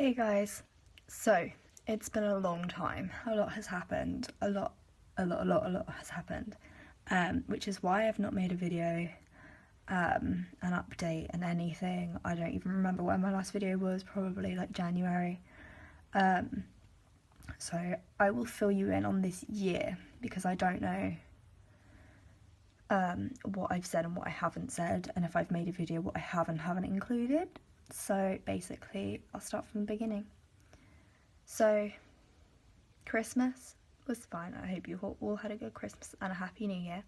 Hey guys, so it's been a long time. A lot has happened. A lot has happened. Which is why I've not made a video, an update, and anything. I don't even remember when my last video was. Probably like January. So I will fill you in on this year because I don't know what I've said and what I haven't said, and if I've made a video, what I haven't included. So basically, I'll start from the beginning. So, Christmas was fine. I hope you all had a good Christmas and a happy New Year.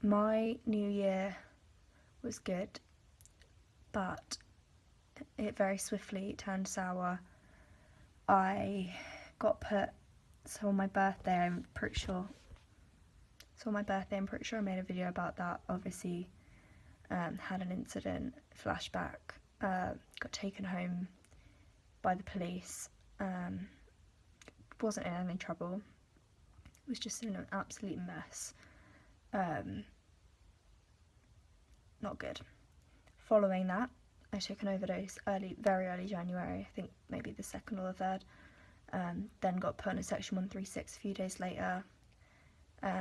My New Year was good, but it very swiftly turned sour. I got put, so on my birthday, I'm pretty sure I made a video about that. Obviously, had an incident, flashback, got taken home by the police, wasn't in any trouble, was just in an absolute mess, not good. Following that, I took an overdose very early January, I think maybe the 2nd or the 3rd, then got put on a section 136 a few days later.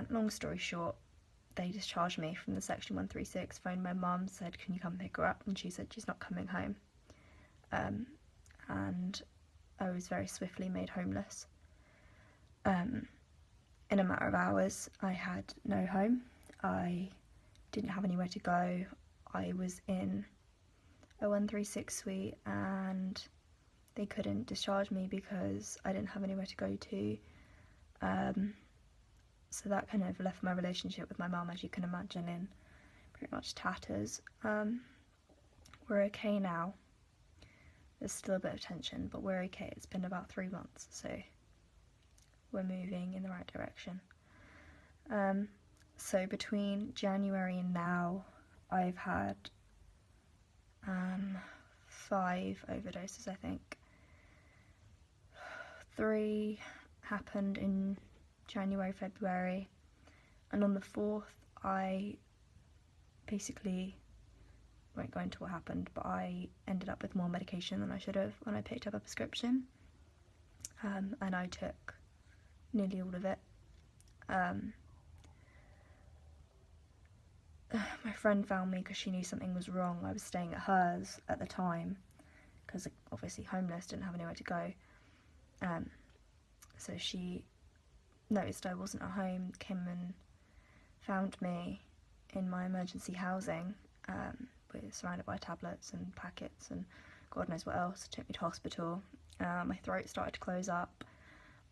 Long story short, they discharged me from the section 136, phoned my mum, said can you come pick her up, and she said she's not coming home, and I was very swiftly made homeless. In a matter of hours I had no home, I didn't have anywhere to go, I was in a 136 suite and they couldn't discharge me because I didn't have anywhere to go to. So that kind of left my relationship with my mum, as you can imagine, in pretty much tatters. We're okay now. There's still a bit of tension, but we're okay. It's been about 3 months, so we're moving in the right direction. So between January and now, I've had 5 overdoses, I think. 3 happened in January, February, and on the 4th I basically won't go into what happened, but I ended up with more medication than I should have when I picked up a prescription, and I took nearly all of it. My friend found me because she knew something was wrong. I was staying at hers at the time because obviously homeless, didn't have anywhere to go, so she noticed I wasn't at home, came and found me in my emergency housing, surrounded by tablets and packets and God knows what else. Took me to hospital. My throat started to close up,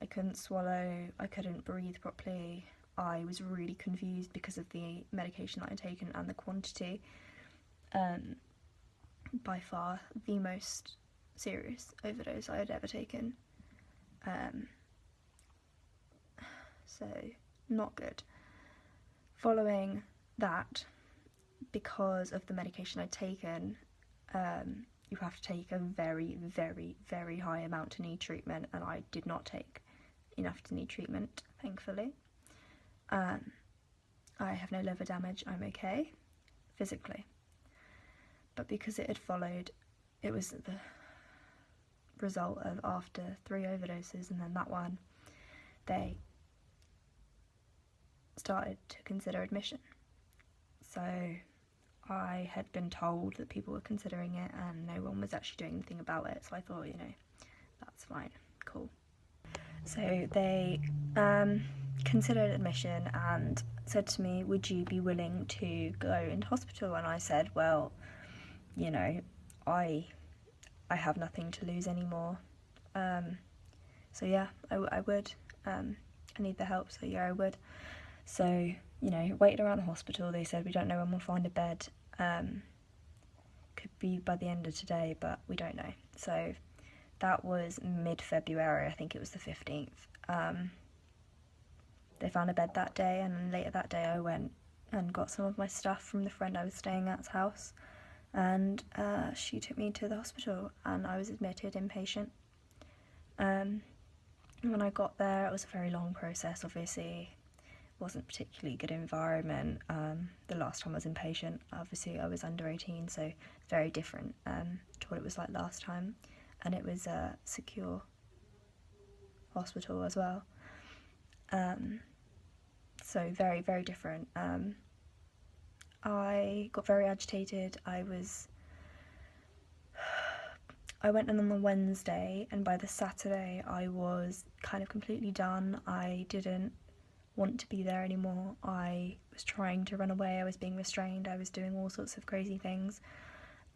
I couldn't swallow, I couldn't breathe properly, I was really confused because of the medication that I'd taken and the quantity. By far the most serious overdose I had ever taken. So not good. Following that, because of the medication I'd taken, you have to take a very, very, very high amount to need treatment, and I did not take enough to need treatment, thankfully. I have no liver damage, I'm okay, physically. But because it had followed, it was the result of after 3 overdoses and then that one, they started to consider admission. So I had been told that people were considering it and no one was actually doing anything about it, so I thought, that's fine, cool. So they considered admission and said to me, would you be willing to go into hospital? And I said, well, I have nothing to lose anymore, so yeah, I would. I need the help, so yeah, I would. So, waited around the hospital. They said, we don't know when we'll find a bed. Could be by the end of today, but we don't know. So that was mid-February, I think it was the 15th. They found a bed that day, and then later that day I went and got some of my stuff from the friend I was staying at's house, and she took me to the hospital, and I was admitted inpatient. When I got there, it was a very long process, obviously. wasn't particularly good environment. The last time I was inpatient, obviously I was under 18, so it's very different to what it was like last time, and it was a secure hospital as well. So very, very different. I got very agitated. I went in on the Wednesday, and by the Saturday I was kind of completely done. I didn't want to be there anymore. I was trying to run away. I was being restrained. I was doing all sorts of crazy things.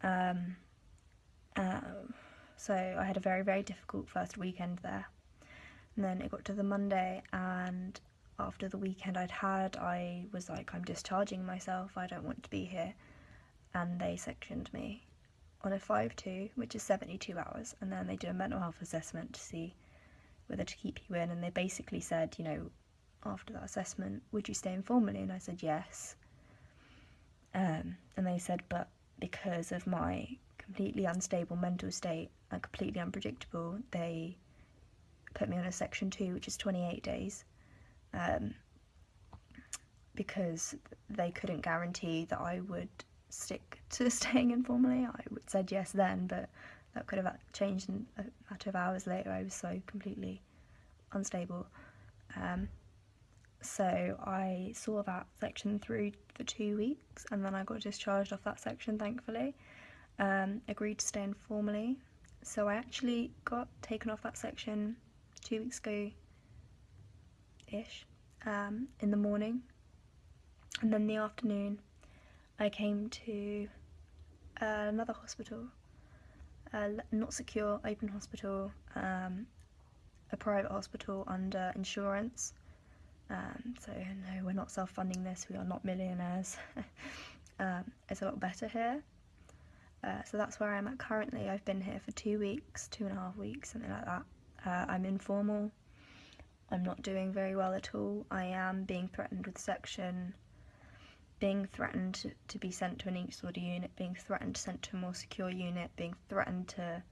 So I had a very, very difficult first weekend there. And then it got to the Monday, and after the weekend I was like, I'm discharging myself. I don't want to be here. And they sectioned me on a 5-2, which is 72 hours, and then they did a mental health assessment to see whether to keep you in, and they basically said, after that assessment, would you stay in formally? And I said yes. And they said, but because of my completely unstable mental state and completely unpredictable, they put me on a section 2, which is 28 days, because they couldn't guarantee that I would stick to staying informally. I would said yes then, but that could have changed in a matter of hours later. I was so completely unstable. So I saw that section through for 2 weeks, and then I got discharged off that section, thankfully. Agreed to stay informally. So I actually got taken off that section 2 weeks ago-ish, in the morning. And then the afternoon I came to another hospital, not secure, open hospital, a private hospital under insurance. So no, we're not self-funding this, we are not millionaires. It's a lot better here. So that's where I'm at currently. I've been here for 2 weeks, 2.5 weeks, something like that. I'm informal. I'm not doing very well at all. I am being threatened with section, being threatened to be sent to an each disorder unit, being threatened to sent to a more secure unit, being threatened to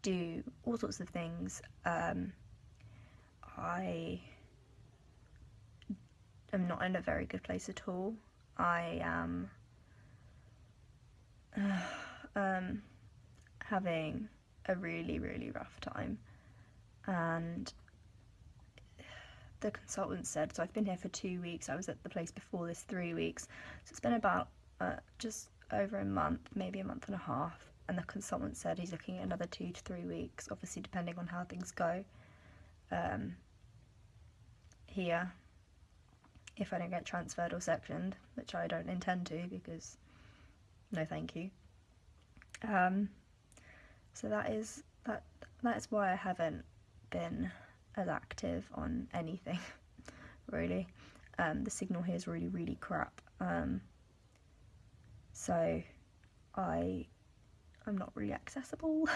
do all sorts of things. I am not in a very good place at all. I am having a really, really rough time, and the consultant said, so I've been here for 2 weeks, I was at the place before this 3 weeks, so it's been about just over a month, maybe a month and a half, and the consultant said he's looking at another 2 to 3 weeks, obviously depending on how things go here, if I don't get transferred or sectioned, which I don't intend to, because no thank you. So that is why I haven't been as active on anything, really. The signal here is really, really crap. So I'm not really accessible,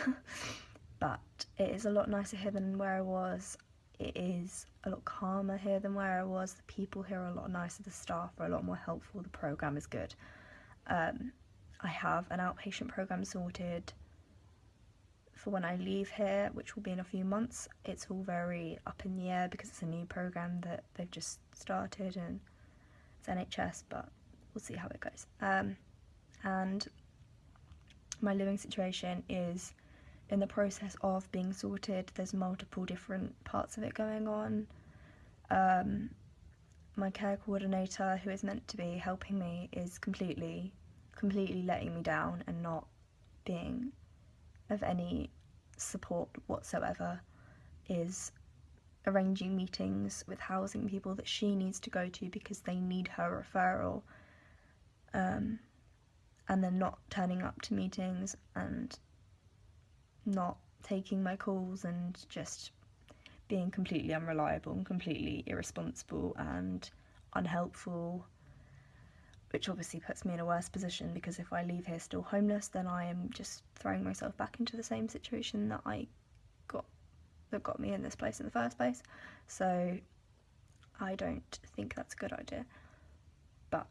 but it is a lot nicer here than where I was. It is a lot calmer here than where I was. The people here are a lot nicer, the staff are a lot more helpful, the programme is good. I have an outpatient programme sorted for when I leave here, which will be in a few months. It's all very up in the air because it's a new programme that they've just started and it's NHS, but we'll see how it goes. And my living situation is in the process of being sorted. There's multiple different parts of it going on. My care coordinator, who is meant to be helping me, is completely letting me down and not being of any support whatsoever, is arranging meetings with housing people that she needs to go to because they need her referral, and then not turning up to meetings and not taking my calls and just being completely unreliable and completely irresponsible and unhelpful, which obviously puts me in a worse position, because if I leave here still homeless, then I am just throwing myself back into the same situation that got me in this place in the first place. So I don't think that's a good idea, but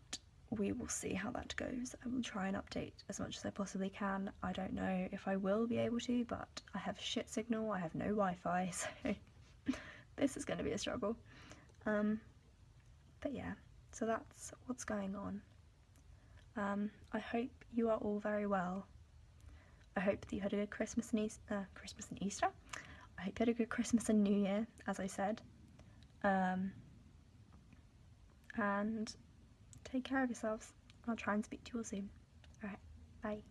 we will see how that goes. I will try and update as much as I possibly can. I don't know if I will be able to, but I have shit signal, I have no Wi-Fi, so this is going to be a struggle. But yeah, so that's what's going on. I hope you are all very well. I hope that you had a good Christmas and Easter. I hope you had a good Christmas and New Year, as I said. And take care of yourselves. I'll try and speak to you all soon. Alright, bye.